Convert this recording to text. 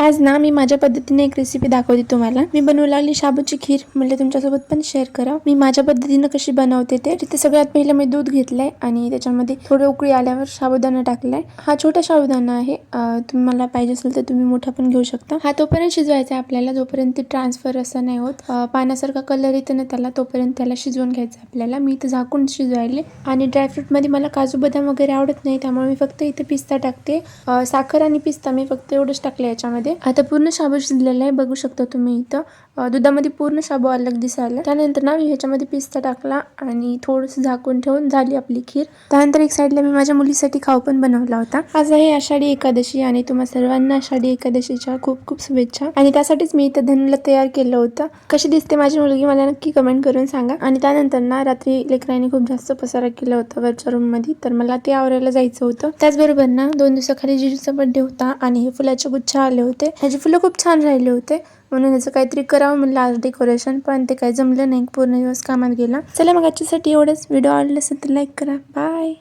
आज ना मी माझ्या पद्धतीने एक रेसिपी दाखवते तुम्हाला। मी बनवू लागली शाबूची खीर, म्हणले तुमच्यासोबत पण शेअर करा मी माझ्या पद्धतीने कशी बनवते ते। तिथे सगळ्यात पहिले मी दूध घेतलंय आणि त्याच्यामध्ये थोडं उकळी आल्यावर साबुदाणा टाकलाय। हा छोटा साबुदाणा आहे, तुम्हाला पाहिजे असेल तर तुम्ही मोठा पण घेऊ शकता। हा तोपर्यंत शिजवायचा आपल्याला जोपर्यंत ते ट्रान्सफर असं नाही होत, पाण्यासारखा कलर येतो ना त्याला, तोपर्यंत त्याला शिजवून घ्यायचं आपल्याला। मी इथं झाकून शिजवायले आणि ड्रायफ्रूट मध्ये मला काजू बदाम वगैरे आवडत नाही, त्यामुळे मी फक्त इथे पिस्ता टाकते। साखर आणि पिस्ता मी फक्त एवढंच टाकले याच्यामध्ये। आता पूर्ण शाबू शिजलेला आहे, बघू शकता तुम्ही इथं दुधामध्ये पूर्ण शाबू अलग दिसायला। त्यानंतर ना मी ह्याच्यामध्ये पिस्ता टाकला आणि थोडस झाकून ठेवून झाली आपली खीर। त्यानंतर एक साईडला मी माझ्या मुलीसाठी खाऊ पण बनवला होता। आज आहे आषाढी एकादशी आणि तुम्हा सर्वांना आषाढी एकादशीच्या खूप खूप शुभेच्छा। आणि त्यासाठीच मी इथं धनला तयार केलं होतं। कशी दिसते माझी मुलगी मला नक्की कमेंट करून सांगा। आणि त्यानंतर ना रात्री लेकरांनी खूप जास्त पसारा केला होता वरच्या रूम मध्ये, तर मला ते आवरायला जायचं होतं। त्याचबरोबर ना 2 दिवसाखाली जिजूचा बर्थडे होता आणि हे फुलाचे गुच्छ आले होते। ह्याचे फुलं खूप छान राहिले होते, म्हणून ह्याचं काहीतरी करावं म्हणलं आज डेकोरेशन, पण ते काही जमलं नाही, पूर्ण दिवस कामात गेला। चला मग आजच्यासाठी एवढंच। व्हिडिओ आवडला असेल तर लाईक करा। बाय।